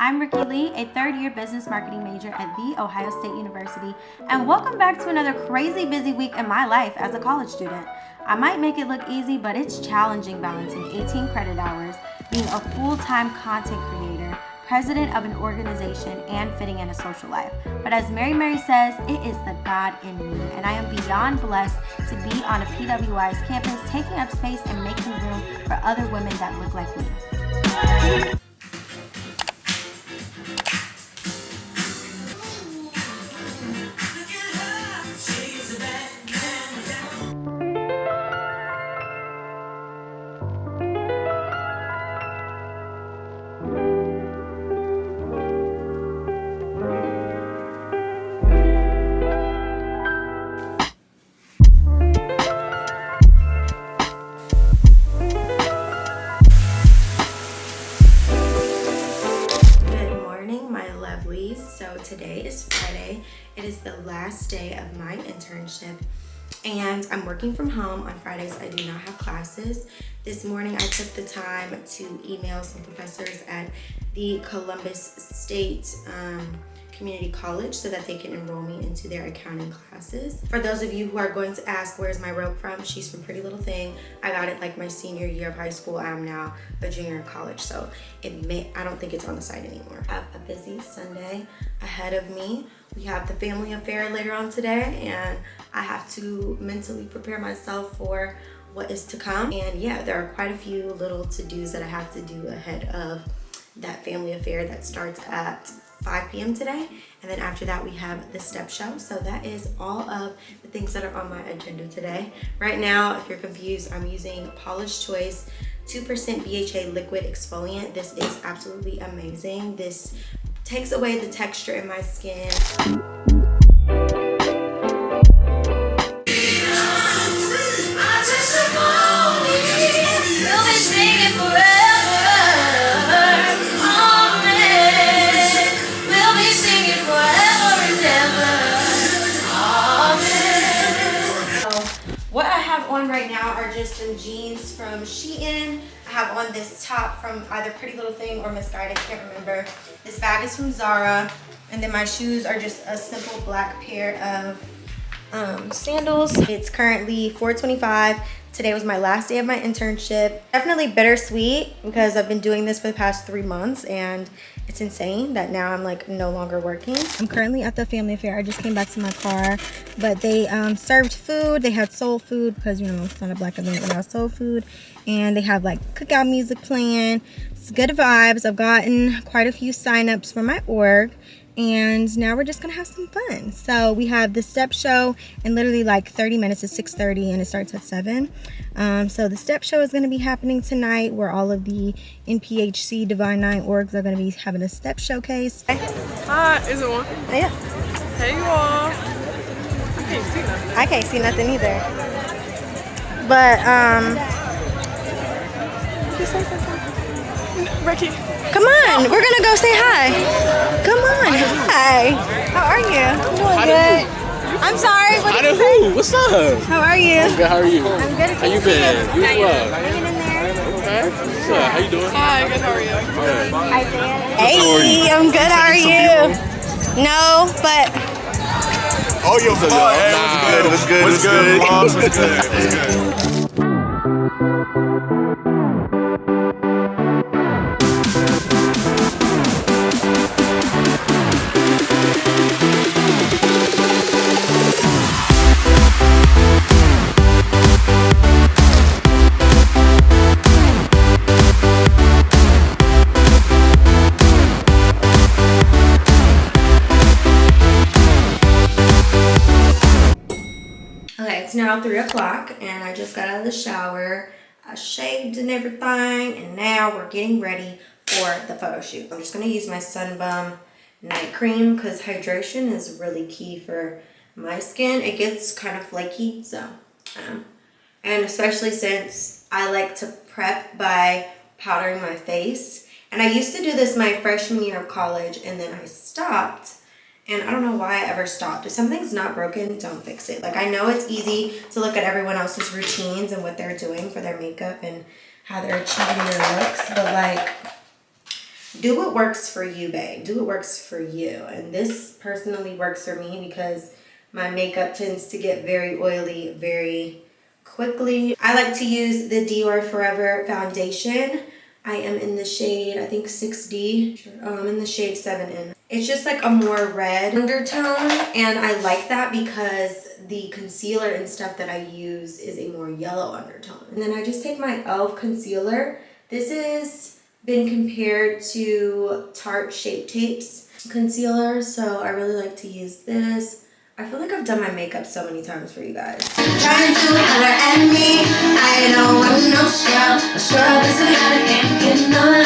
I'm Rikki Lee, a third-year business marketing major at The Ohio State University, and welcome back to another crazy busy week in my life as a college student. I might make it look easy, but it's challenging balancing 18 credit hours, being a full-time content creator, president of an organization, and fitting in a social life. But as Mary says, it is the God in me, and I am beyond blessed to be on a PWI's campus, taking up space and making room for other women that look like me. So today is Friday. It is the last day of my internship and I'm working from home. On Fridays I do not have classes. This morning I took the time to email some professors at the Columbus State Community College so that they can enroll me into their accounting classes. For those of you who are going to ask where's my robe from, she's from Pretty Little Thing. I got it like my senior year of high school. I'm now a junior in college, so I don't think it's on the site anymore. I have a busy Sunday ahead of me. We have the family affair later on today, and I have to mentally prepare myself for what is to come. And yeah, there are quite a few little to-dos that I have to do ahead of that family affair that starts at 5 p.m. today, and then after that we have the step show. So that is all of the things that are on my agenda today. Right now, if you're confused, I'm using Polish Choice 2% BHA liquid exfoliant. This is absolutely amazing. This takes away the texture in my skin. What I have on right now are just some jeans from Shein. I have on this top from either Pretty Little Thing or Misguided, I can't remember. This bag is from Zara. And then my shoes are just a simple black pair of sandals. It's currently 4:25. Today was my last day of my internship. Definitely bittersweet because I've been doing this for the past 3 months and it's insane that now I'm like no longer working. I'm currently at the family affair. I just came back to my car, but they served food. They had soul food because, you know, it's not a black event without soul food. And they have like cookout music playing. It's good vibes. I've gotten quite a few signups for my org. And now we're just gonna have some fun. So we have the step show in literally like 30 minutes. It's 6:30 and it starts at 7. So the step show is gonna be happening tonight where all of the NPHC Divine 9 orgs are gonna be having a step showcase. Hi, is it on? Yeah. Hey you all. I can't see nothing. I can't see nothing either. But did you say something? Rikki. Come on, we're gonna go say hi. Come on, hi. How are you? I'm doing good. I'm sorry. What did you say? What's up? How are you? I'm good. How are you? I'm good. How you been? You well? Hanging in there. Okay. What's up? How you doing? Hi, good, how are you? Hey, I'm good. How are you? No, but. Oh, yo, hey, what's good? What's good? What's good? What's good? Okay, it's now 3 o'clock and I just got out of the shower. I shaved and everything, and now we're getting ready for the photo shoot. I'm just gonna use my Sunbum night cream because hydration is really key for my skin. It gets kind of flaky, so and especially since I like to prep by powdering my face. And I used to do this my freshman year of college and then I stopped. And I don't know why I ever stopped. If something's not broken, don't fix it. Like, I know it's easy to look at everyone else's routines and what they're doing for their makeup and how they're achieving their looks, but like, do what works for you, babe. Do what works for you. And this personally works for me because my makeup tends to get very oily very quickly. I like to use the Dior Forever foundation. I am in the shade, I think 6D. I'm in the shade 7N. It's just like a more red undertone, and I like that because the concealer and stuff that I use is a more yellow undertone. And then I just take my e.l.f. concealer. This has been compared to Tarte Shape Tapes concealer, so I really like to use this. I feel like I've done my makeup so many times for you guys. Trying to holler at me, I don't want no scrub. A scrub is a lot of can't get no.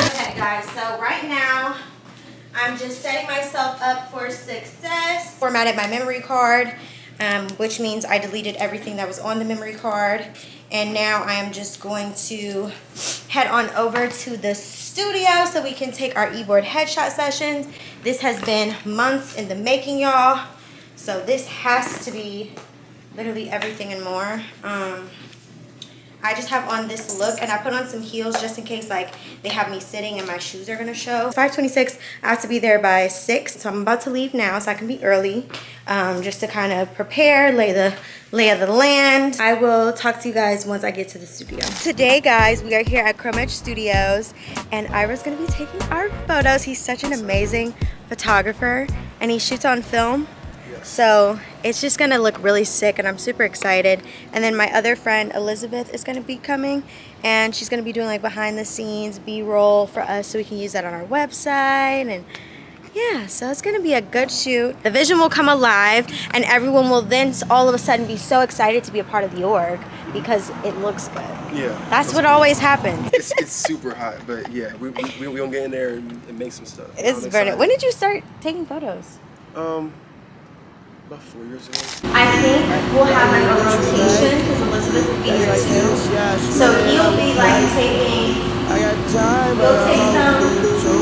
Okay guys, so right now I'm just setting myself up for success. Formatted my memory card, which means I deleted everything that was on the memory card. And now I am just going to head on over to the studio so we can take our e-board headshot sessions. This has been months in the making, y'all. So this has to be literally everything and more. I just have on this look, and I put on some heels just in case like they have me sitting and my shoes are gonna show. It's 5:26, I have to be there by 6, so I'm about to leave now so I can be early, just to kind of prepare, lay the lay of the land. I will talk to you guys once I get to the studio. Today, guys, we are here at Chrome Edge Studios, and Ira's gonna be taking our photos. He's such an amazing photographer, and he shoots on film. So it's just gonna look really sick, and I'm super excited. And then my other friend Elizabeth is gonna be coming, and she's gonna be doing like behind the scenes B-roll for us so we can use that on our website. And yeah, so it's gonna be a good shoot. The vision will come alive, and everyone will then all of a sudden be so excited to be a part of the org because it looks good. Yeah. That's what always happens. It's super hot, but yeah, we gonna get in there and make some stuff. It's burning. When did you start taking photos? About 4 years ago. I think we'll have like a rotation because Elizabeth will be here too. So he'll be like taking, you'll take some,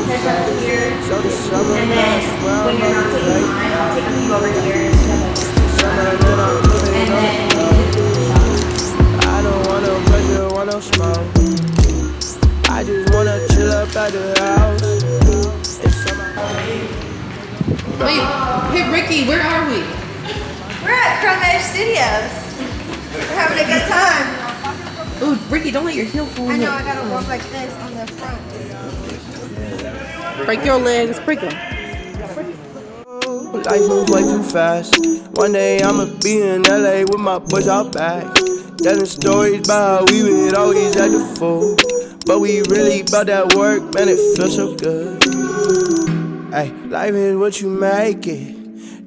catch up here, and then when you're not taking mine, I'll take a few over here. And then I don't wanna pressure, want no smoke. I just wanna chill up at the house. Wait, hey Rikki, where are we? we're at Chrome Edge Studios. We're having a good time. Ooh, Rikki, don't let your heel fall. I know, I gotta walk like this on the front. Break your legs, break them. Life moves way too fast. One day I'ma be in LA with my boys out back, telling stories about how we would always act a fool, but we really about that work, man, it feels so good. Hey, life is what you make it.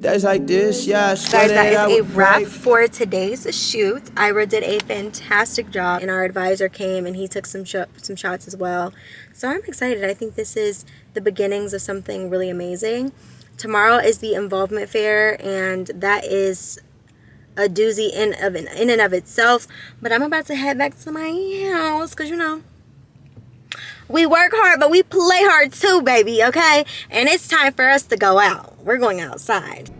That's like this, yeah. Guys, that is a wrap for today's shoot. Ira did a fantastic job, and our advisor came and he took some shots as well. So I'm excited. I think this is the beginnings of something really amazing. Tomorrow is the involvement fair, and that is a doozy in and of itself. But I'm about to head back to my house because, you know, we work hard, but we play hard too, baby, okay? And it's time for us to go out. We're going outside.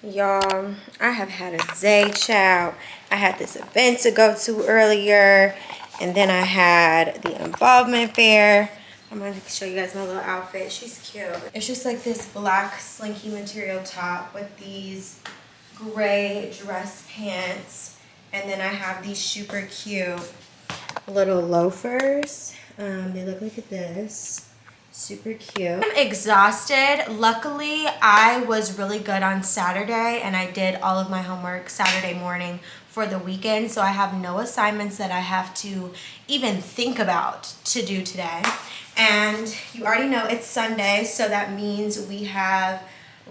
Y'all, I have had a day, child. I had this event to go to earlier, and then I had the involvement fair. I'm going to show you guys my little outfit. She's cute. It's just like this black slinky material top with these gray dress pants. And then I have these super cute little loafers. They look like this. Super cute. I'm exhausted. Luckily, I was really good on Saturday, and I did all of my homework Saturday morning for the weekend, so I have no assignments that I have to even think about to do today. And you already know it's Sunday, so that means we have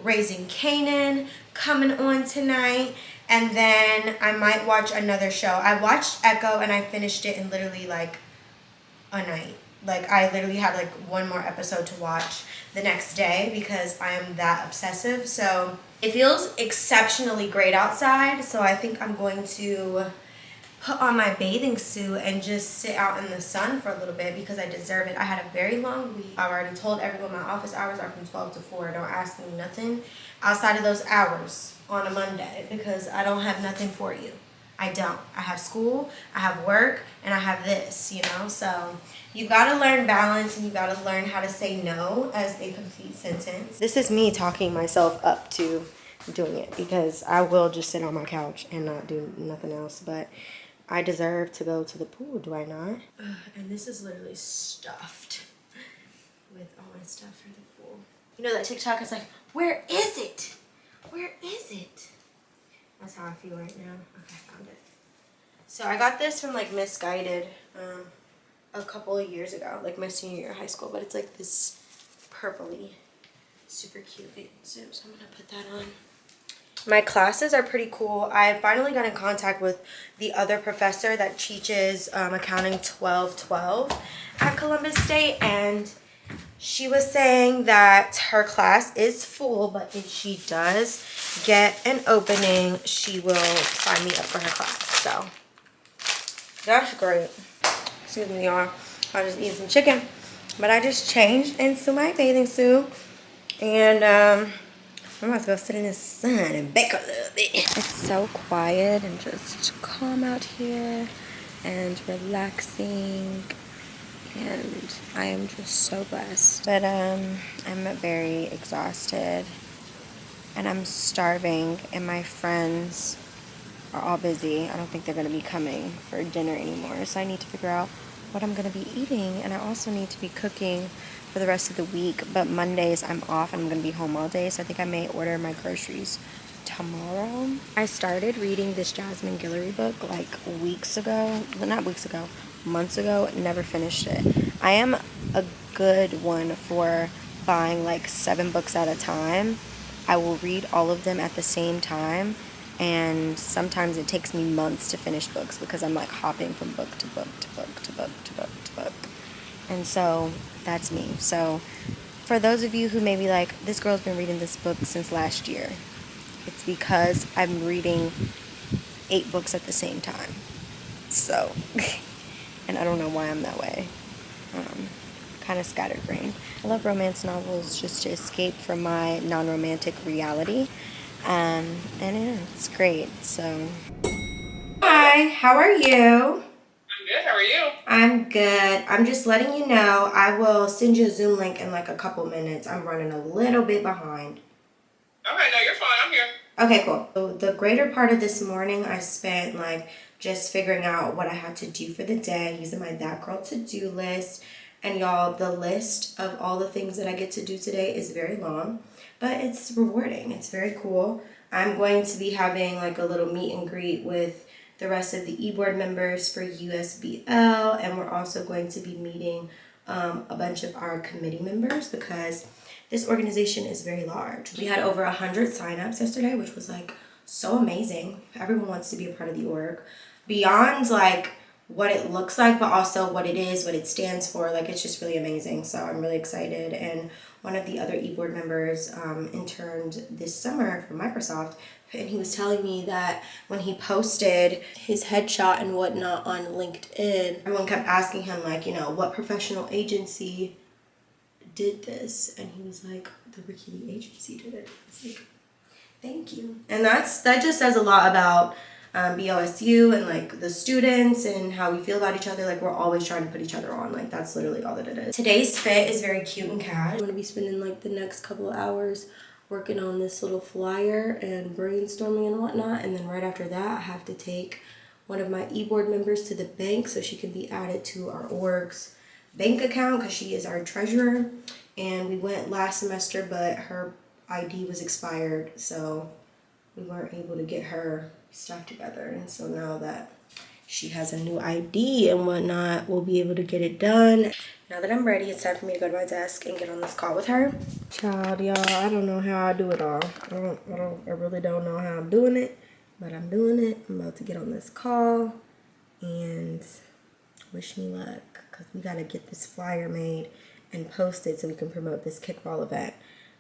Raising Kanan coming on tonight, and then I might watch another show. I watched Echo, and I finished it in literally like a night. Like, I literally had like one more episode to watch the next day because I am that obsessive. So it feels exceptionally great outside, so I think I'm going to put on my bathing suit and just sit out in the sun for a little bit because I deserve it. I had a very long week. I already told everyone my office hours are from 12 to 4. Don't ask me nothing outside of those hours on a Monday because I don't have nothing for you. I don't. I have school, I have work, and I have this, you know? So you gotta learn balance, and you gotta learn how to say no as a complete sentence. This is me talking myself up to doing it, because I will just sit on my couch and not do nothing else, but I deserve to go to the pool, do I not? And this is literally stuffed with all my stuff for the pool. You know that TikTok is like, where is it? Where is it? That's how I feel right now. Okay, I found it. So I got this from like Misguided a couple of years ago, like my senior year of high school, but it's like this purpley, super cute. So I'm gonna put that on. My classes are pretty cool. I finally got in contact with the other professor that teaches accounting 1212 at Columbus State, and she was saying that her class is full, but if she does get an opening, she will sign me up for her class. So that's great. Excuse me, y'all. I just eat some chicken, but I just changed into my bathing suit, and I'm about to go sit in the sun and bake a little bit. It's so quiet and just calm out here and relaxing. And I am just so blessed. But I'm very exhausted and I'm starving, and my friends are all busy. I don't think they're going to be coming for dinner anymore, so I need to figure out what I'm going to be eating, and I also need to be cooking for the rest of the week. But Mondays I'm off and I'm going to be home all day, so I think I may order my groceries tomorrow. I started reading this Jasmine Guillory book like weeks ago. Well, not weeks ago, months ago. Never finished it. I am a good one for buying like 7 books at a time. I will read all of them at the same time, and sometimes it takes me months to finish books because I'm like hopping from book to book to book to book to book to book. And so that's me. So for those of you who may be like, this girl's been reading this book since last year, it's because I'm reading 8 books at the same time. So, and I don't know why I'm that way. Kind of scatterbrained. I love romance novels just to escape from my non-romantic reality. And yeah, it's great. So, hi, how are you? I'm good. How are you? I'm good. I'm just letting you know I will send you a Zoom link in like a couple minutes. I'm running a little bit behind. Okay, no, you're fine. I'm here. Okay, cool. So the greater part of this morning I spent like just figuring out what I had to do for the day, using my That Girl to-do list. And y'all, the list of all the things that I get to do today is very long, but it's rewarding. It's very cool. I'm going to be having like a little meet and greet with the rest of the e-board members for USBL, and we're also going to be meeting a bunch of our committee members because this organization is very large. We had over 100 signups yesterday, which was like so amazing. Everyone wants to be a part of the org. Beyond like what it looks like, but also what it is, what it stands for. Like, it's just really amazing. So I'm really excited. And one of the other e-board members interned this summer for Microsoft, and he was telling me that when he posted his headshot and whatnot on LinkedIn, everyone kept asking him, like, you know, what professional agency did this? And he was like, the Rikki Lee agency did it. It's like, thank you. And that just says a lot about BOSU and like the students and how we feel about each other. Like, we're always trying to put each other on. Like, that's literally all that it is. Today's fit is very cute and casual. I'm gonna be spending like the next couple of hours working on this little flyer and brainstorming and whatnot, and then right after that I have to take one of my e-board members to the bank so she can be added to our org's bank account because she is our treasurer. And we went last semester, but her ID was expired, so we weren't able to get her stuff together. And so now that she has a new ID and whatnot, we'll be able to get it done. Now that I'm ready, it's time for me to go to my desk and get on this call with her. Child, y'all, I don't know how I do it all. I really don't know how I'm doing it, but I'm doing it. I'm about to get on this call, and wish me luck, because we got to get this flyer made and posted so we can promote this kickball event.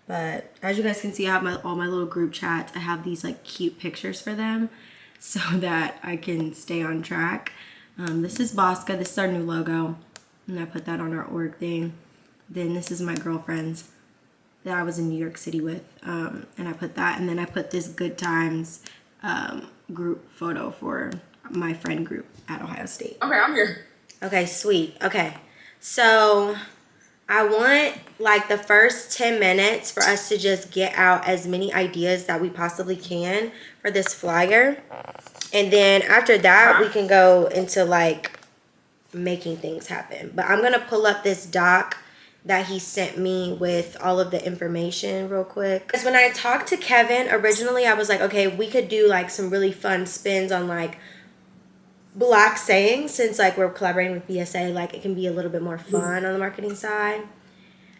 But as you guys can see, I have all my little group chats. I have these like cute pictures for them so that I can stay on track. This is Bosca. This is our new logo, and I put that on our org thing. Then this is my girlfriends that I was in New York City with, and I put that. And then I put this Good Times group photo for my friend group at Ohio State. Okay, I'm here. Okay, sweet. Okay, so I want like the first 10 minutes for us to just get out as many ideas that we possibly can for this flyer. And then after that, we can go into like making things happen. But I'm gonna pull up this doc that he sent me with all of the information real quick. Because when I talked to Kevin originally, I was like, okay, we could do like some really fun spins on like Black sayings, since like we're collaborating with BSA, like it can be a little bit more fun on the marketing side.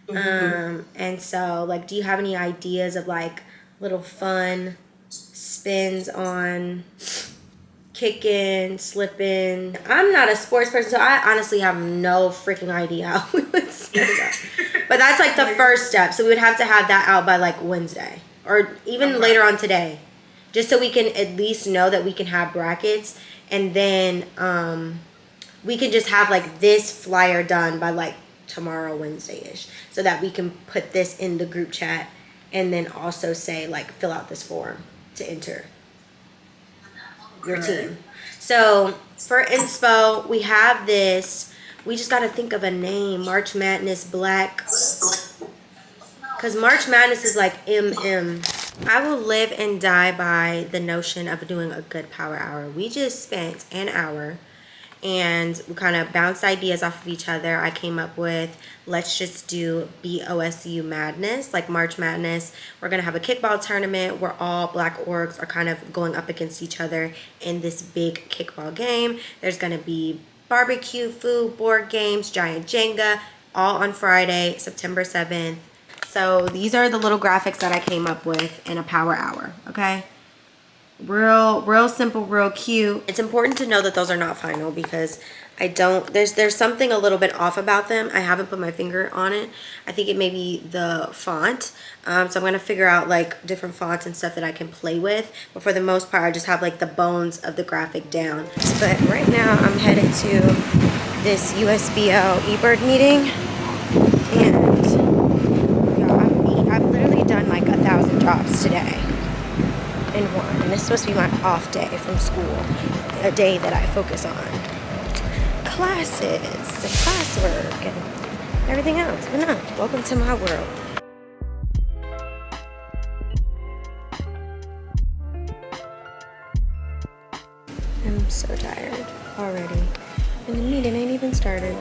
And so like, do you have any ideas of like little fun spins on kicking, slipping? I'm not a sports person, so I honestly have no freaking idea how we would set it up. But that's like the first step. So we would have to have that out by like Wednesday or even later on today, just so we can at least know that we can have brackets. And then we can just have like this flyer done by like tomorrow, Wednesday-ish, so that we can put this in the group chat and then also say like fill out this form to enter your team. So for inspo, we have this. We just got to think of a name. March Madness Black. Because March Madness is like MM. I will live and die by the notion of doing a good power hour. We just spent an hour and we kind of bounced ideas off of each other. I came up with, let's just do BOSU Madness, like March Madness. We're going to have a kickball tournament where all Black orgs are kind of going up against each other in this big kickball game. There's going to be barbecue food, board games, giant Jenga, all on Friday, September 7th. So these are the little graphics that I came up with in a power hour, okay? Real simple, real cute. It's important to know that those are not final because there's something a little bit off about them. I haven't put my finger on it. I think it may be the font. So I'm gonna figure out like different fonts and stuff that I can play with. But for the most part, I just have like the bones of the graphic down. But right now I'm headed to this USBL eBird meeting. And I've literally done like 1,000 jobs today in one, and it's supposed to be my off day from school, a day that I focus on classes and classwork and everything else. But no, welcome to my world. I'm so tired already, and the meeting ain't even started.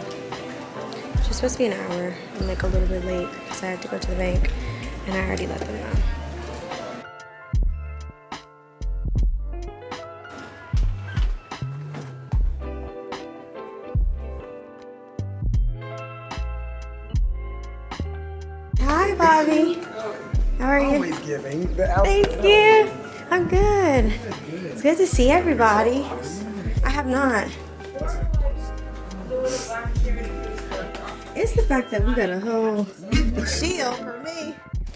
It's supposed to be an hour. I'm like a little bit late because I had to go to the bank, and I already let them know. Hi, Bobby. How are you? Always giving. Thank you. I'm good. It's good to see everybody. I have not. It's the fact that we got a whole shield for me.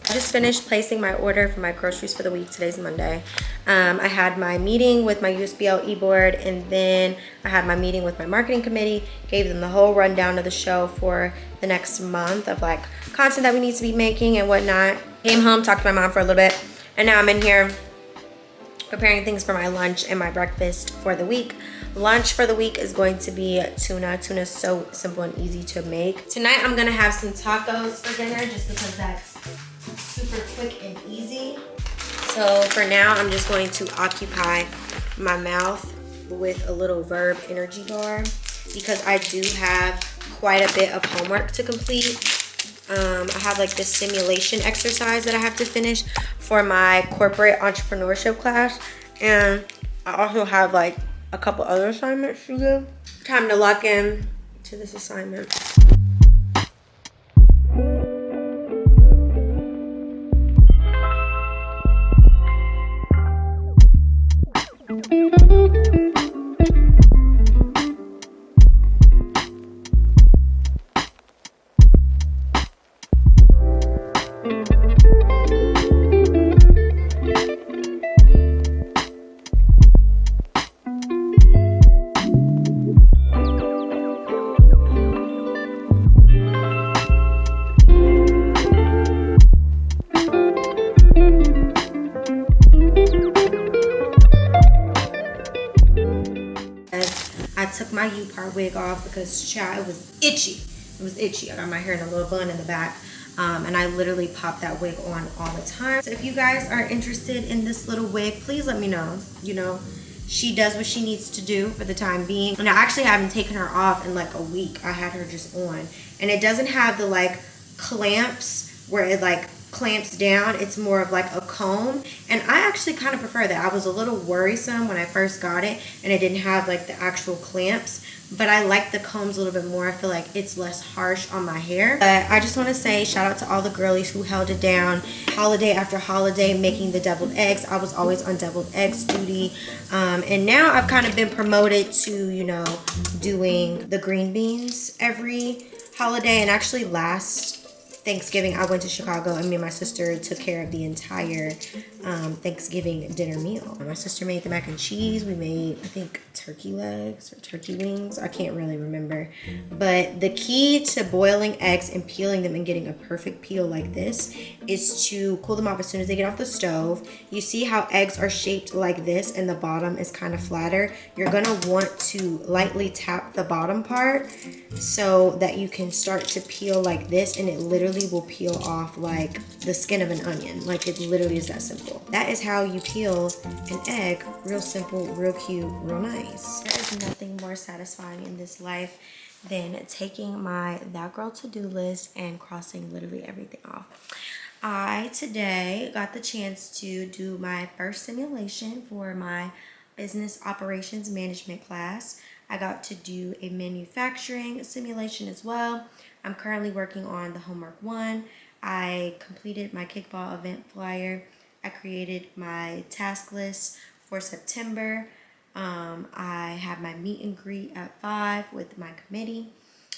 I just finished placing my order for my groceries for the week. Today's Monday. I had my meeting with my USBL e-board, and then I had my meeting with my marketing committee, gave them the whole rundown of the show for the next month of like content that we need to be making and whatnot. Came home, talked to my mom for a little bit, and now I'm in here preparing things for my lunch and my breakfast for the week. Lunch for the week is going to be tuna. Tuna is so simple and easy to make. Tonight I'm gonna have some tacos for dinner just because that's super quick and easy. So for now, I'm just going to occupy my mouth with a little Verb energy bar because I do have quite a bit of homework to complete. I have like this simulation exercise that I have to finish for my corporate entrepreneurship class. And I also have like a couple other assignments to do. Time to lock in to this assignment. my U-part wig off because child, it was itchy. It was itchy. I got my hair in a little bun in the back. And I literally pop that wig on all the time. So if you guys are interested in this little wig, please let me know. You know, she does what she needs to do for the time being. And I actually haven't taken her off in like a week. I had her just on. And it doesn't have the like clamps where it like clamps down. It's more of like a comb. And I actually kind of prefer that. I was a little worrisome when I first got it and it didn't have like the actual clamps. But I like the combs a little bit more. I feel like it's less harsh on my hair. But I just want to say shout out to all the girlies who held it down holiday after holiday, making the deviled eggs. I was always on deviled eggs duty. And now I've kind of been promoted to, you know, doing the green beans every holiday. And actually last Thanksgiving, I went to Chicago and me and my sister took care of the entire Thanksgiving dinner meal. My sister made the mac and cheese. We made, I think, turkey legs or turkey wings. I can't really remember. But the key to boiling eggs and peeling them and getting a perfect peel like this is to cool them off as soon as they get off the stove. You see how eggs are shaped like this and the bottom is kind of flatter? You're gonna want to lightly tap the bottom part so that you can start to peel like this, and it literally will peel off like the skin of an onion. Like, it literally is that simple. That is how you peel an egg. Real simple, real cute, real nice. There is nothing more satisfying in this life than taking my That Girl to-do list and crossing literally everything off. I today got the chance to do my first simulation for my business operations management class. I got to do a manufacturing simulation as well. I'm currently working on the homework 1. I completed my kickball event flyer. I created my task list for September. I had my meet and greet at 5 with my committee.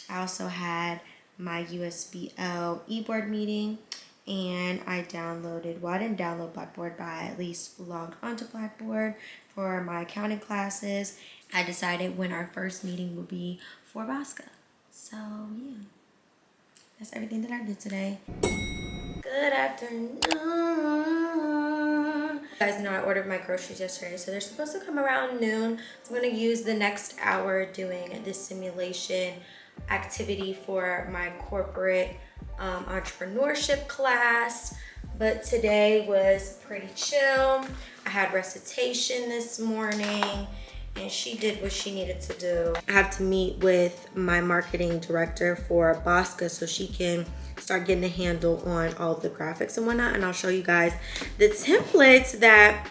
I also had my USBL e-board meeting, and I downloaded, well, I didn't download Blackboard, but I at least logged onto Blackboard for my accounting classes. I decided when our first meeting would be for Bosca. So yeah, that's everything that I did today. Good afternoon. You guys know I ordered my groceries yesterday, so they're supposed to come around noon. So I'm gonna use the next hour doing this simulation activity for my corporate entrepreneurship class. But today was pretty chill. I had recitation this morning and she did what she needed to do. I have to meet with my marketing director for Bosca so she can start getting a handle on all of the graphics and whatnot. And I'll show you guys the templates that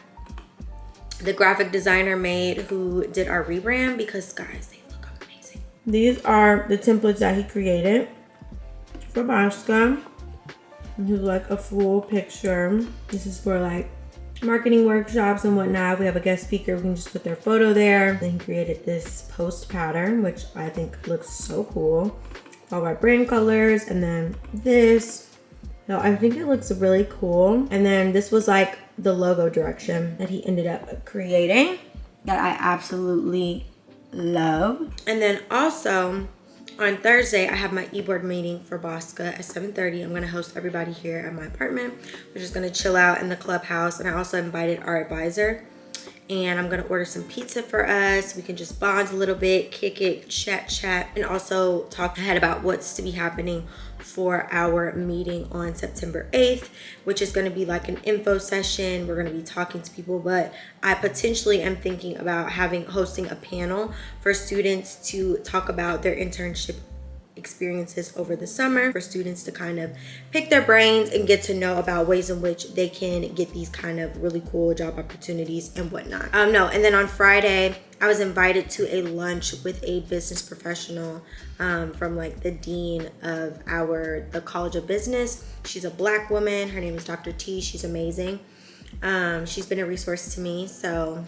the graphic designer made who did our rebrand, because guys, they look amazing. These are the templates that he created for Bosca. This is like a full picture. This is for like marketing workshops and whatnot. If we have a guest speaker, we can just put their photo there. Then he created this post pattern, which I think looks so cool. All our brand colors, and then this. So I think it looks really cool. And then this was like the logo direction that he ended up creating that I absolutely love. And then also on Thursday, I have my e-board meeting for Bosca at 7:30. I'm gonna host everybody here at my apartment. We're just gonna chill out in the clubhouse. And I also invited our advisor. And I'm gonna order some pizza for us. We can just bond a little bit, kick it, chat, and also talk ahead about what's to be happening for our meeting on September 8th, which is gonna be like an info session. We're gonna be talking to people, but I potentially am thinking about hosting a panel for students to talk about their internship experiences over the summer, for students to kind of pick their brains and get to know about ways in which they can get these kind of really cool job opportunities and whatnot. And then on Friday, I was invited to a lunch with a business professional from like the dean of the College of Business. She's a Black woman. Her name is Dr. T. She's amazing. She's been a resource to me. So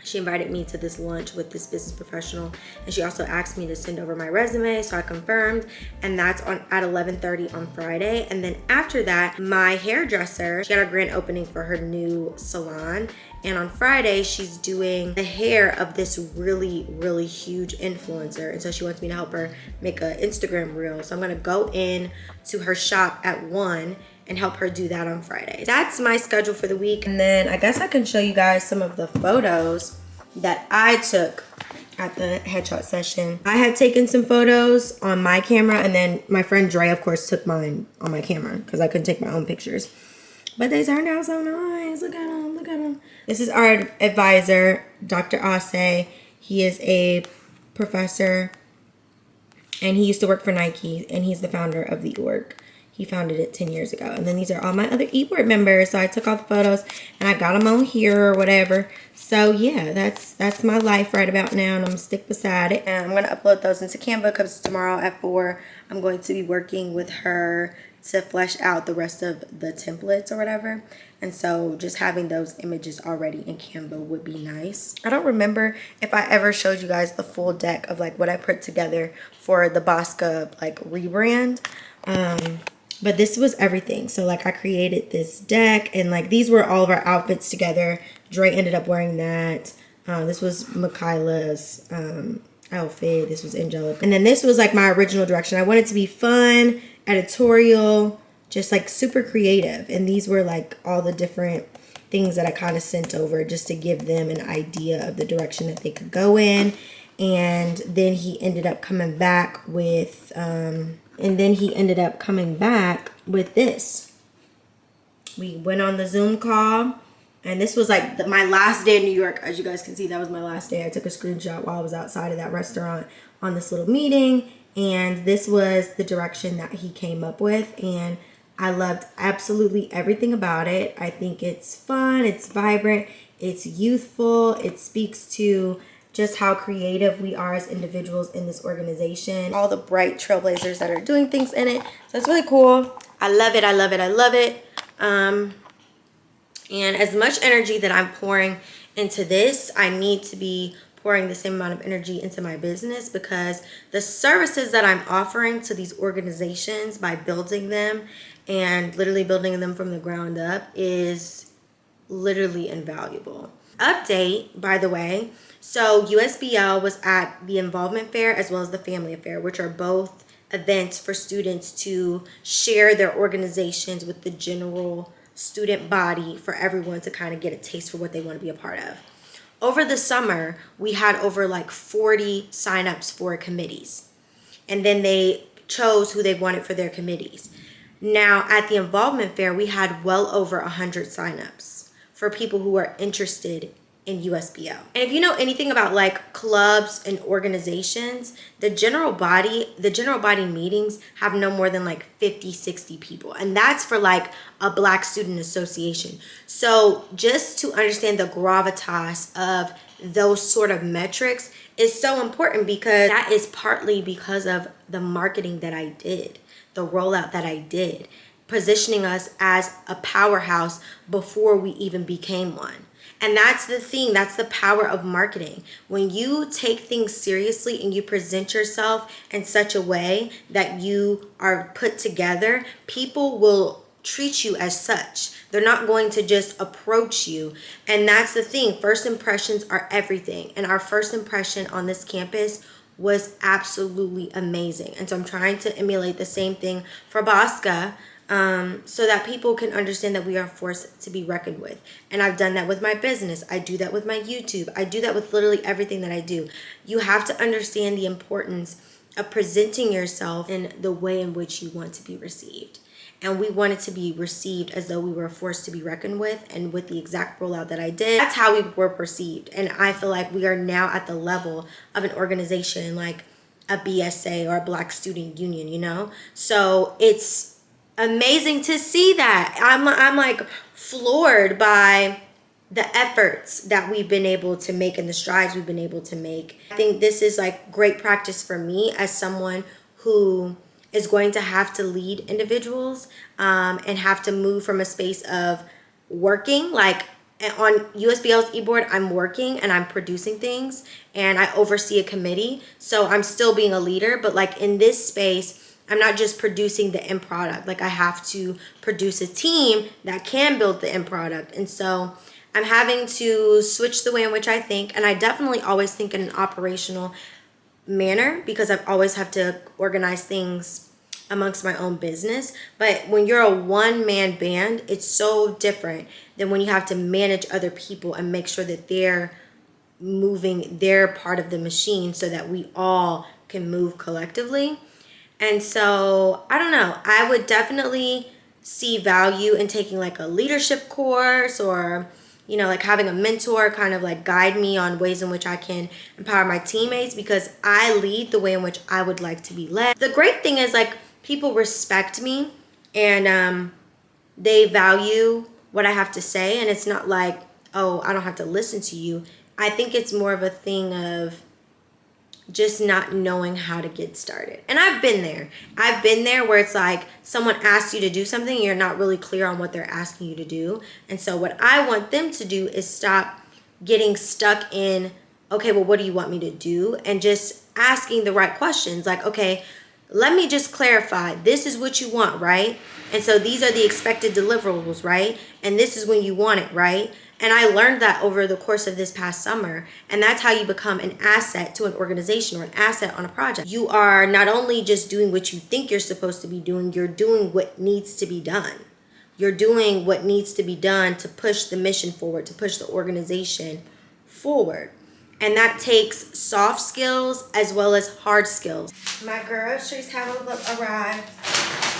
she invited me to this lunch with this business professional, and she also asked me to send over my resume, so I confirmed, and that's at 11:30 on Friday. And then after that, my hairdresser, she had a grand opening for her new salon, and on Friday, she's doing the hair of this really, really huge influencer, and so she wants me to help her make an Instagram reel. So I'm gonna go in to her shop at 1 and help her do that on Friday. That's my schedule for the week. And then I guess I can show you guys some of the photos that I took at the headshot session. I had taken some photos on my camera, and then my friend Dre, of course, took mine on my camera because I couldn't take my own pictures. But they turned out so nice. Look at them, look at them. This is our advisor, Dr. Ase. He is a professor, and he used to work for Nike, and he's the founder of the org. He founded it 10 years ago. And then these are all my other eBoard members. So I took all the photos and I got them on here or whatever. So yeah, that's my life right about now, and I'm gonna stick beside it. And I'm gonna upload those into Canva because tomorrow at 4, I'm going to be working with her to flesh out the rest of the templates or whatever. And so just having those images already in Canva would be nice. I don't remember if I ever showed you guys the full deck of like what I put together for the Bosca like rebrand. But this was everything. So like I created this deck, and like these were all of our outfits together. Dre ended up wearing that. This was Michaela's outfit. This was Angelica. And then this was like my original direction. I wanted to be fun, editorial, just like super creative. And these were like all the different things that I kind of sent over just to give them an idea of the direction that they could go in. And then he ended up coming back with this. We went on the Zoom call, and this was like my last day in New York. As you guys can see, that was my last day. I took a screenshot while I was outside of that restaurant on this little meeting, and this was the direction that he came up with, and I loved absolutely everything about it. I think it's fun, it's vibrant, it's youthful, it speaks to just how creative we are as individuals in this organization. All the bright trailblazers that are doing things in it. So it's really cool. I love it, I love it, I love it. And as much energy that I'm pouring into this, I need to be pouring the same amount of energy into my business, because the services that I'm offering to these organizations by building them and literally building them from the ground up is literally invaluable. Update, by the way. So USBL was at the Involvement Fair as well as the Family Affair, which are both events for students to share their organizations with the general student body, for everyone to kind of get a taste for what they want to be a part of. Over the summer, we had over like 40 signups for committees, and then they chose who they wanted for their committees. Now at the Involvement Fair, we had well over 100 signups for people who are interested in USBL. And if you know anything about like clubs and organizations, the general body meetings have no more than like 50, 60 people. And that's for like a Black student association. So just to understand the gravitas of those sort of metrics is so important, because that is partly because of the marketing that I did, the rollout that I did, positioning us as a powerhouse before we even became one. And that's the thing, that's the power of marketing. When you take things seriously and you present yourself in such a way that you are put together, people will treat you as such. They're not going to just approach you. And that's the thing, first impressions are everything. And our first impression on this campus was absolutely amazing. And so I'm trying to emulate the same thing for Bosca, so that people can understand that we are a force to be reckoned with. And I've done that with my business. I do that with my YouTube. I do that with literally everything that I do. You have to understand the importance of presenting yourself in the way in which you want to be received. And we wanted to be received as though we were a force to be reckoned with. And with the exact rollout that I did, that's how we were perceived. And I feel like we are now at the level of an organization like a BSA or a Black Student Union, you know? So it's amazing to see that. I'm like floored by the efforts that we've been able to make and the strides we've been able to make. I think this is like great practice for me as someone who is going to have to lead individuals and have to move from a space of working. Like on USBL's eBoard, I'm working and I'm producing things and I oversee a committee. So I'm still being a leader, but like in this space, I'm not just producing the end product. Like I have to produce a team that can build the end product. And so I'm having to switch the way in which I think. And I definitely always think in an operational manner, because I've always have to organize things amongst my own business. But when you're a one-man band, it's so different than when you have to manage other people and make sure that they're moving their part of the machine so that we all can move collectively. And so, I don't know, I would definitely see value in taking like a leadership course, or, you know, like having a mentor kind of like guide me on ways in which I can empower my teammates, because I lead the way in which I would like to be led. The great thing is, like, people respect me, and they value what I have to say, and it's not like, oh, I don't have to listen to you. I think it's more of a thing of just not knowing how to get started. And I've been there. I've been there where it's like someone asks you to do something and you're not really clear on what they're asking you to do. And so what I want them to do is stop getting stuck in, okay, well, what do you want me to do? And just asking the right questions. Like, okay, let me just clarify. This is what you want, right? And so these are the expected deliverables, right? And this is when you want it, right? And I learned that over the course of this past summer. And that's how you become an asset to an organization or an asset on a project. You are not only just doing what you think you're supposed to be doing, you're doing what needs to be done. You're doing what needs to be done to push the mission forward, to push the organization forward. And that takes soft skills as well as hard skills. My groceries have arrived,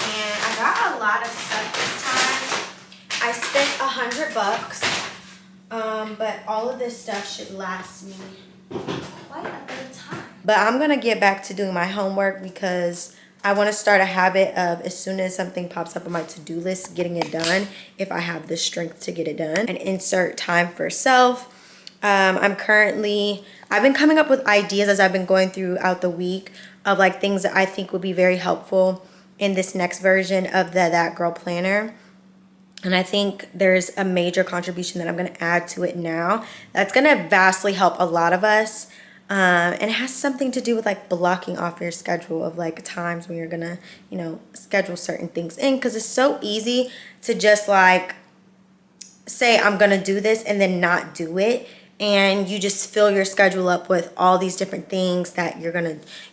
and I got a lot of stuff this time. I spent $100. But all of this stuff should last me quite a bit of time. But I'm gonna get back to doing my homework, because I want to start a habit of, as soon as something pops up on my to-do list, getting it done if I have the strength to get it done. And insert time for self. I've been coming up with ideas as I've been going throughout the week of like things that I think would be very helpful in this next version of the That Girl Planner. And I think there's a major contribution that I'm going to add to it now that's going to vastly help a lot of us. And it has something to do with like blocking off your schedule of like times when you're going to, you know, schedule certain things in. Because it's so easy to just like say, I'm going to do this and then not do it. And you just fill your schedule up with all these different things that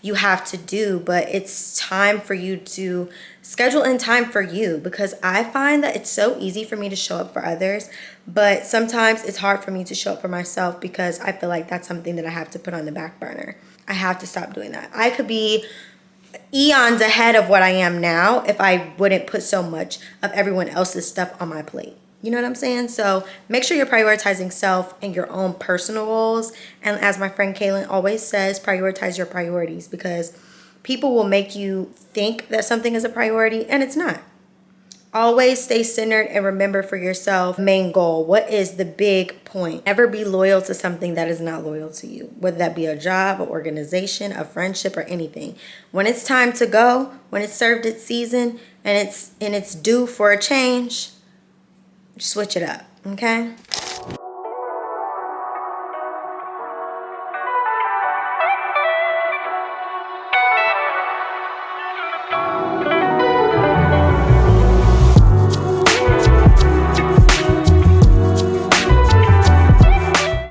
you have to do. But it's time for you to schedule in time for you, because I find that it's so easy for me to show up for others, but sometimes it's hard for me to show up for myself, because I feel like that's something that I have to put on the back burner. I have to stop doing that. I could be eons ahead of what I am now if I wouldn't put so much of everyone else's stuff on my plate. You know what I'm saying? So make sure you're prioritizing self and your own personal goals. And as my friend Kaylin always says, prioritize your priorities, because people will make you think that something is a priority and it's not. Always stay centered and remember for yourself, main goal. What is the big point? Never be loyal to something that is not loyal to you, whether that be a job, an organization, a friendship, or anything. When it's time to go, when it's served its season and it's due for a change, switch it up, okay?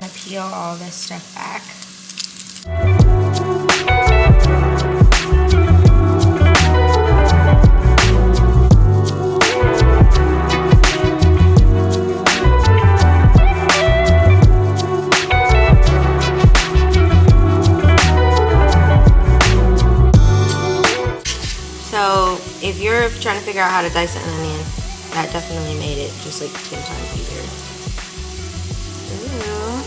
I peel all this stuff back. So if you're trying to figure out how to dice an onion, that definitely made it just like 10 times easier. Ooh.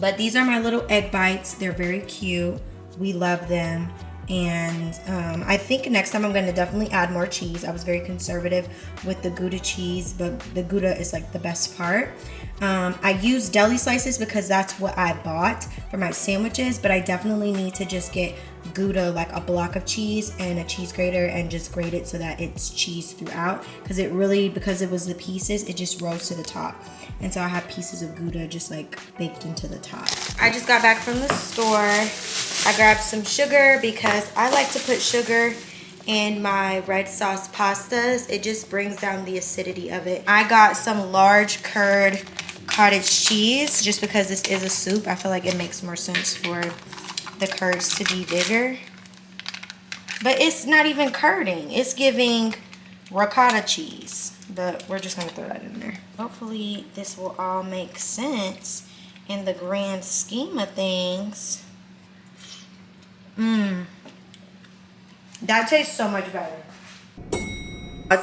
But these are my little egg bites. They're very cute. We love them. And I think next time I'm going to definitely add more cheese. I was very conservative with the Gouda cheese, but the Gouda is like the best part. I use deli slices because that's what I bought for my sandwiches, but I definitely need to just get Gouda, like a block of cheese and a cheese grater, and just grate it so that it's cheese throughout, because it was the pieces, it just rose to the top. And so I have pieces of Gouda just like baked into the top. I just got back from the store. I grabbed some sugar because I like to put sugar in my red sauce pastas. It just brings down the acidity of it. I got some large curd cottage cheese just because this is a soup. I feel like it makes more sense for the curds to be bigger. But it's not even curding. It's giving ricotta cheese. But we're just gonna throw that in there. Hopefully this will all make sense in the grand scheme of things. That tastes so much better.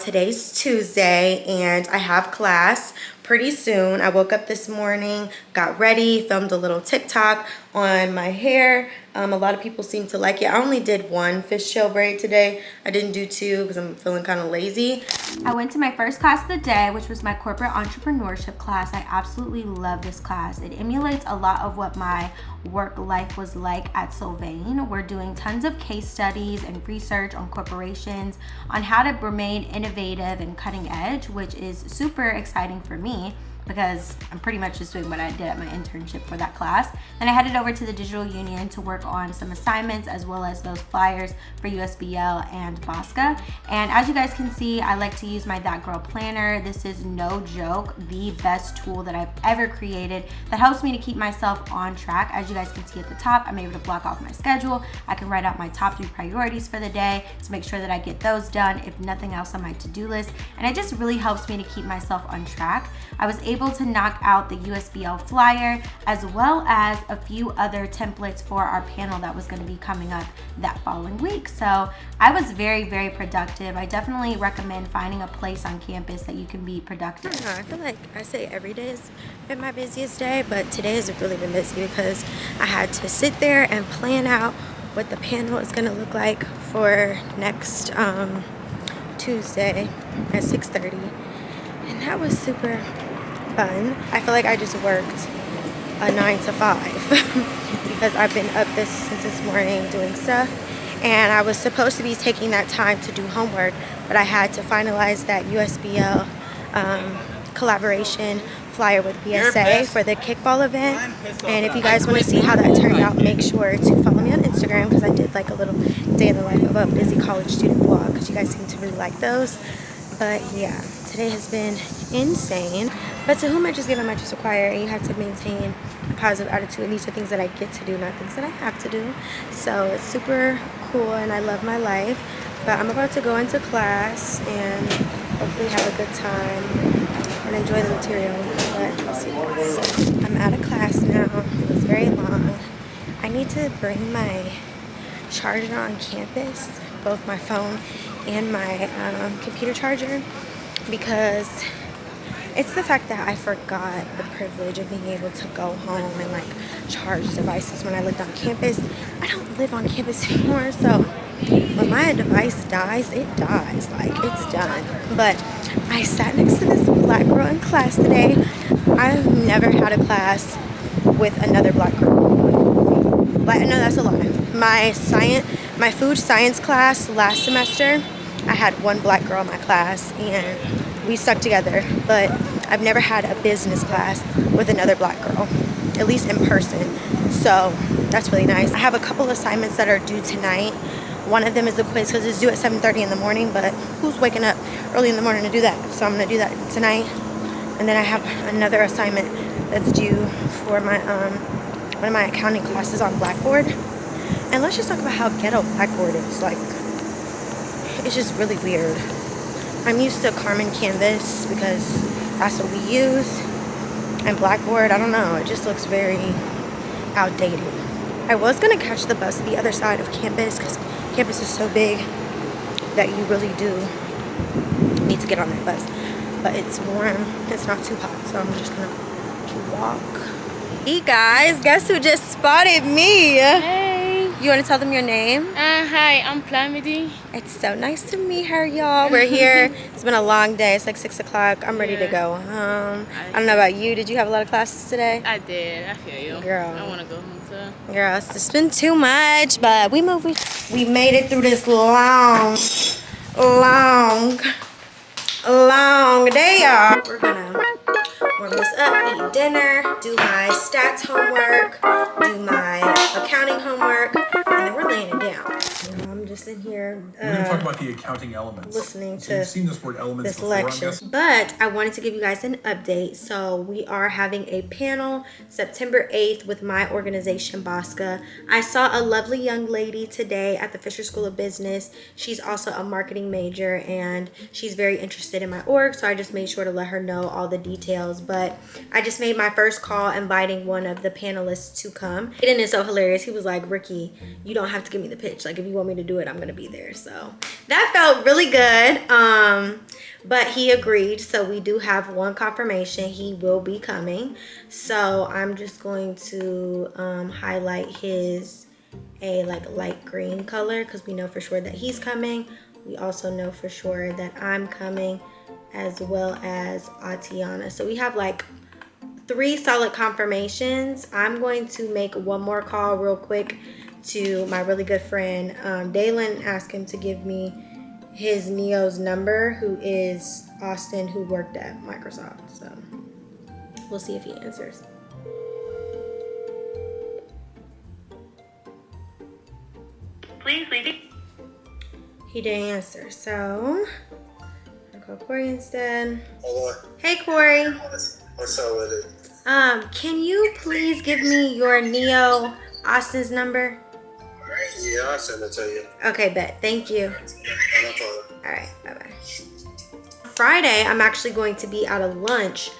Today's Tuesday and I have class pretty soon. I woke up this morning, got ready, filmed a little TikTok on my hair. A lot of people seem to like it. I only did one fishtail braid today. I didn't do two because I'm feeling kind of lazy. I went to my first class of the day, which was my corporate entrepreneurship class. I absolutely love this class. It emulates a lot of what my work life was like at Sylvain. We're doing tons of case studies and research on corporations on how to remain innovative and cutting edge, which is super exciting for me because I'm pretty much just doing what I did at my internship for that class. Then I headed over to the Digital Union to work on some assignments as well as those flyers for USBL and Bosca. And as you guys can see, I like to use my That Girl Planner. This is no joke, the best tool that I've ever created that helps me to keep myself on track. As you guys can see at the top, I'm able to block off my schedule. I can write out my top 3 priorities for the day to make sure that I get those done, if nothing else on my to-do list. And it just really helps me to keep myself on track. I was able to knock out the USBL flyer as well as a few other templates for our panel that was going to be coming up that following week. So I was very, very productive. I definitely recommend finding a place on campus that you can be productive. I feel like I say every day has been my busiest day, but today has really been busy because I had to sit there and plan out what the panel is going to look like for next Tuesday at 6:30, and that was super fun. I feel like I just worked a 9 to 5 because I've been up since this morning doing stuff, and I was supposed to be taking that time to do homework, but I had to finalize that USBL collaboration flyer with BSA for the kickball event. And if you guys want to see how that turned out, make sure to follow me on Instagram because I did like a little day in the life of a busy college student vlog because you guys seem to really like those. But yeah, today has been insane. But to whom I just give, I might just require, and you have to maintain a positive attitude. And these are things that I get to do, not things that I have to do. So it's super cool and I love my life. But I'm about to go into class and hopefully have a good time and enjoy the material. But so I'm out of class now. It was very long. I need to bring my charger on campus, both my phone and my computer charger, because it's the fact that I forgot the privilege of being able to go home and like charge devices when I lived on campus. I don't live on campus anymore, so when my device dies, it dies, like it's done. But I sat next to this black girl in class today. I've never had a class with another black girl. Like, no, that's a lie. My food science class last semester, I had one black girl in my class and we stuck together, but I've never had a business class with another black girl, at least in person. So that's really nice. I have a couple assignments that are due tonight. One of them is a quiz because it's due at 7:30 in the morning, but who's waking up early in the morning to do that? So I'm gonna do that tonight. And then I have another assignment that's due for my one of my accounting classes on Blackboard. And let's just talk about how ghetto Blackboard is. Like, it's just really weird. I'm used to Carmen Canvas because that's what we use. And Blackboard, I don't know, it just looks very outdated. I was gonna catch the bus to the other side of campus because campus is so big that you really do need to get on that bus. But it's warm, it's not too hot, so I'm just gonna walk. Hey guys, guess who just spotted me? Hey. You want to tell them your name? Hi, I'm Plamity. It's so nice to meet her, y'all. We're here. It's been a long day. It's like 6 o'clock. I'm ready to go home. I don't know about you. Did you have a lot of classes today? I did. I feel you. Girl. I want to go home too. Girl, it's been too much, but we made it through this long day, y'all. We're gonna warm this up, eat dinner, do my stats homework, do my accounting homework, and then we're laying it down. I'm just just in here We're going to talk about the accounting elements. listening So to you've seen this word elements this before, I'm lecture. guessing? But I wanted to give you guys an update. So we are having a panel September 8th with my organization, Bosca. I saw a lovely young lady today at the Fisher School of Business. She's also a marketing major and she's very interested in my org. So I just made sure to let her know all the details. But I just made my first call inviting one of the panelists to come. Aiden is so hilarious. He was like, Rikki, you don't have to give me the pitch. Like if you want me to do it, I'm gonna be there. So that felt really good. But he agreed. So we do have one confirmation. He will be coming. So I'm just going to highlight his like light green color because we know for sure that he's coming. We also know for sure that I'm coming, as well as Atiana. So we have like 3 solid confirmations. I'm going to make one more call real quick to my really good friend Dalen. Ask him to give me his Neo's number, who is Austin, who worked at Microsoft. So we'll see if he answers. Please leave it. He didn't answer, so I'll call Corey instead. Hold on. Hey Corey. What's up with it? Can you please give me your Neo Austin's number? Yeah, I'll send it to you. Okay, bet. Thank you. No problem. All right, bye-bye. Friday, I'm actually going to be out of lunch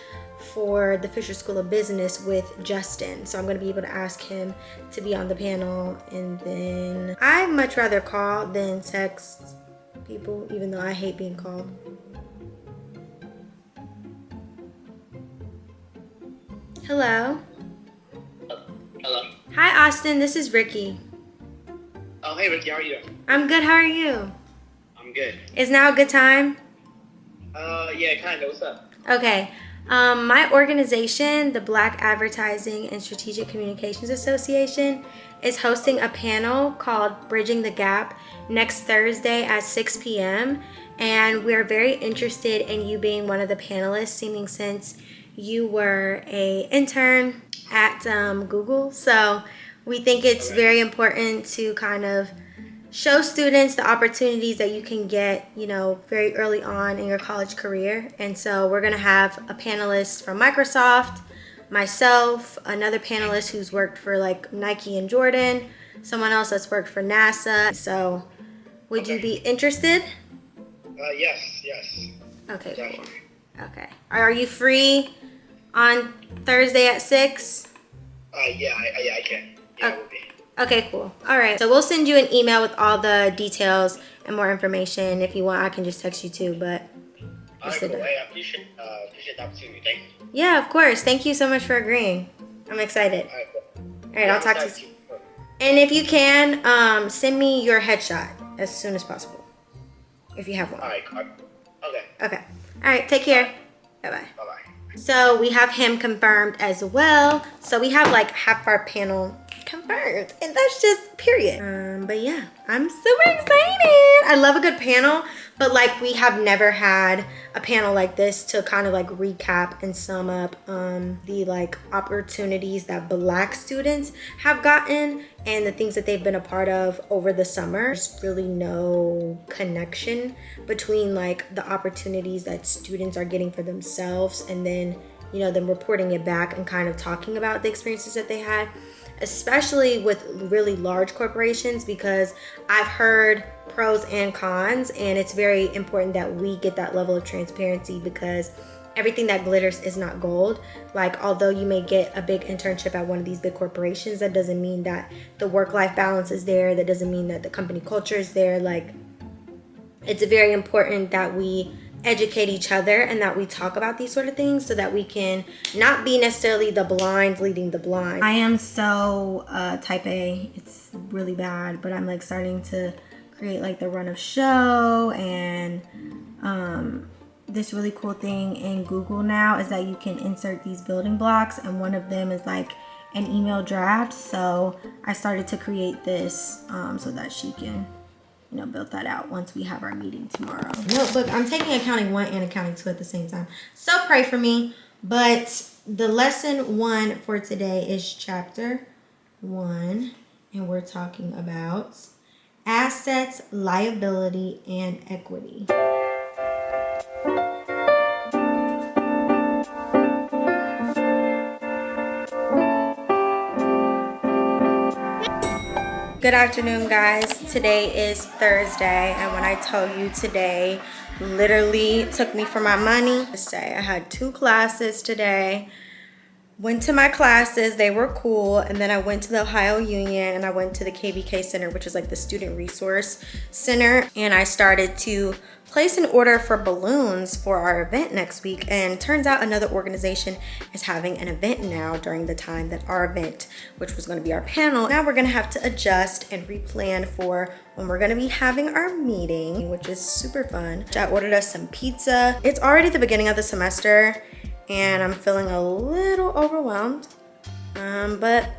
for the Fisher School of Business with Justin. So I'm going to be able to ask him to be on the panel. And then I'd much rather call than text people, even though I hate being called. Hello. Hello. Hi, Austin. This is Rikki. Oh, hey, Rikki. How are you? I'm good. How are you? I'm good. Is now a good time? Yeah, kind of. What's up? Okay. My organization, the Black Advertising and Strategic Communications Association, is hosting a panel called Bridging the Gap next Thursday at 6 p.m. And we're very interested in you being one of the panelists, seeming since you were an intern at Google. So we think it's very important to kind of show students the opportunities that you can get, you know, very early on in your college career. And so we're going to have a panelist from Microsoft, myself, another panelist who's worked for like Nike and Jordan, someone else that's worked for NASA. So would you be interested? Yes. Okay, Definitely. cool. Okay. Are you free on Thursday at 6? Yeah, I can. Yeah, I will be. Okay, cool. All right. So we'll send you an email with all the details and more information. If you want, I can just text you too, but All right, cool. Hey, I appreciate the opportunity. Thank you. yeah, of course. Thank you so much for agreeing. I'm excited. All right, cool. All right, I'll talk to you. And if you can, send me your headshot as soon as possible, if you have one. All right. Okay. Okay. All right. Take care. Bye-bye. Bye-bye. So we have him confirmed as well. So we have like half our panel confirmed, and that's just period. But yeah, I'm super excited. I love a good panel, but like we have never had a panel like this to kind of like recap and sum up the like opportunities that Black students have gotten and the things that they've been a part of over the summer. There's really no connection between like the opportunities that students are getting for themselves and then, you know, them reporting it back and kind of talking about the experiences that they had, especially with really large corporations, because I've heard pros and cons, and it's very important that we get that level of transparency because everything that glitters is not gold. Like, although you may get a big internship at one of these big corporations, that doesn't mean that the work-life balance is there. That doesn't mean that the company culture is there. Like, it's very important that we educate each other and that we talk about these sort of things so that we can not be necessarily the blind leading the blind. I am so type A. It's really bad, but I'm like starting to create like the run of show, and this really cool thing in Google now is that you can insert these building blocks, and one of them is like an email draft. So I started to create this so that she can, you know, build that out once we have our meeting tomorrow. Notebook, I'm taking accounting 1 and accounting 2 at the same time. So pray for me. But the lesson 1 for today is chapter 1. And we're talking about assets, liability, and equity. Good afternoon, guys. Today is Thursday, and when I tell you today literally took me for my money, I say I had 2 classes today. Went to my classes, they were cool, and then I went to the Ohio Union and I went to the KBK Center, which is like the Student Resource Center, and I started to place an order for balloons for our event next week. And turns out another organization is having an event now during the time that our event, which was going to be our panel, now we're going to have to adjust and replan for when we're going to be having our meeting, which is super fun. I ordered us some pizza. It's already the beginning of the semester and I'm feeling a little overwhelmed, but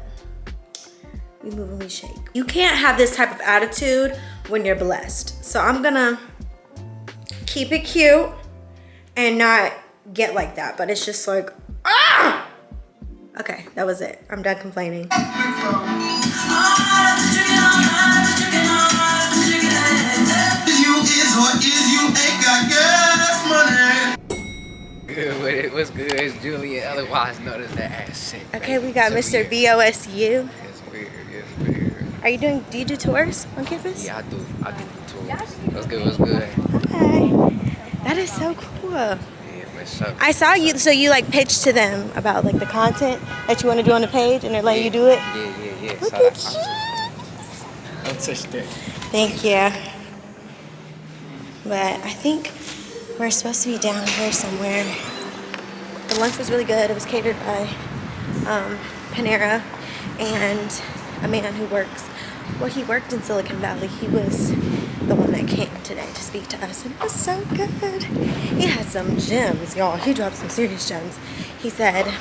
we move and we shake. You can't have this type of attitude when you're blessed. So I'm gonna keep it cute and not get like that, but it's just like, ah! Okay, that was it. I'm done complaining. Good, what's good? It's Julia, otherwise known as the ass shit. Okay, we got Mr. BOSU. It's weird. Are you do you do tours on campus? Yeah, I do tours. What's good? Okay. That is so cool. Yeah, for sure. I saw you, so you like pitched to them about like the content that you want to do on the page and they're letting you do it? Yeah. Look So at you. don't touch that. Thank you. But I think we're supposed to be down here somewhere. The lunch was really good. It was catered by Panera and a man who works, well, he worked in Silicon Valley. He was the one that came today to speak to us, and it was so good. He had some gems, y'all. He dropped some serious gems. He said,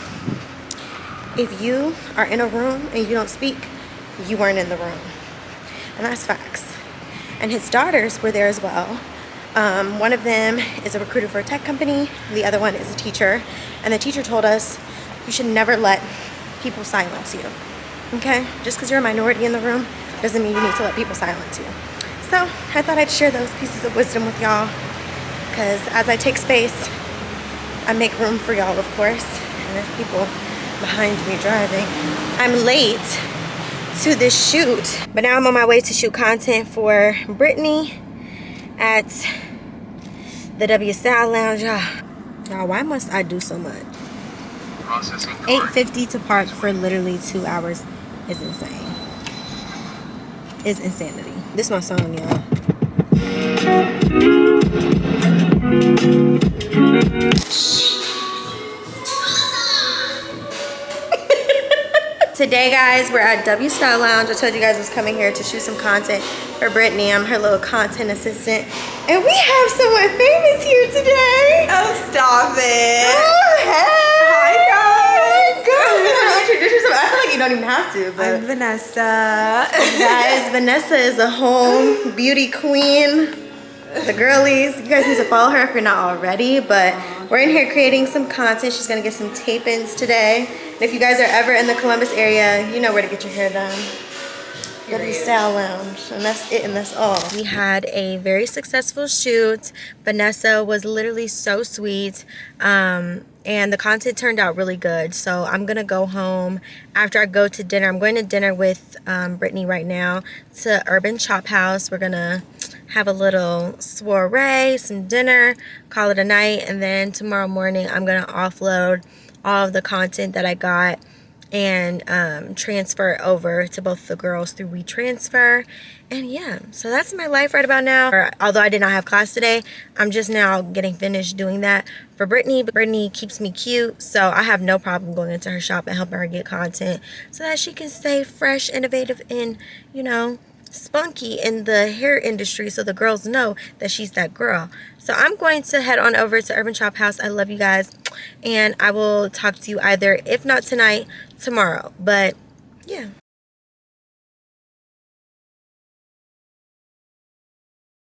if you are in a room and you don't speak, you weren't in the room. And that's facts. And his daughters were there as well. One of them is a recruiter for a tech company. The other one is a teacher. And the teacher told us, you should never let people silence you. Okay? Just because you're a minority in the room doesn't mean you need to let people silence you. So I thought I'd share those pieces of wisdom with y'all, because as I take space, I make room for y'all, of course. And there's people behind me driving. I'm late to this shoot, but now I'm on my way to shoot content for Brittany at the W Style Lounge. Y'all, why must I do so much? $8.50 to park for literally 2 hours is insane. It's insanity. This is my song, y'all. Today, guys, we're at W Style Lounge. I told you guys I was coming here to shoot some content for Brittany. I'm her little content assistant. And we have someone famous here today. Oh, stop it. Oh, hey. Hi, guys. Go introduce yourself. I feel like you don't even have to, but I'm Vanessa. guys, Vanessa is a home beauty queen. The girlies, you guys need to follow her if you're not already, but we're in here creating some content. She's gonna get some tape-ins today. And if you guys are ever in the Columbus area, you know where to get your hair done. W Style Lounge, and that's it and that's all. We had a very successful shoot. Vanessa was literally so sweet, and the content turned out really good. So I'm gonna go home after I go to dinner. I'm going to dinner with Brittany right now to Urban Chop House. We're gonna have a little soiree, some dinner, call it a night, and then tomorrow morning I'm gonna offload all of the content that I got and transfer it over to both the girls through WeTransfer. And yeah, so that's my life right about now. Although I did not have class today, I'm just now getting finished doing that for Brittany. But Brittany keeps me cute, so I have no problem going into her shop and helping her get content so that she can stay fresh, innovative, and, you know, spunky in the hair industry, so the girls know that she's that girl. So I'm going to head on over to Urban Chop House. I love you guys, and I will talk to you either, if not tonight, tomorrow. But yeah.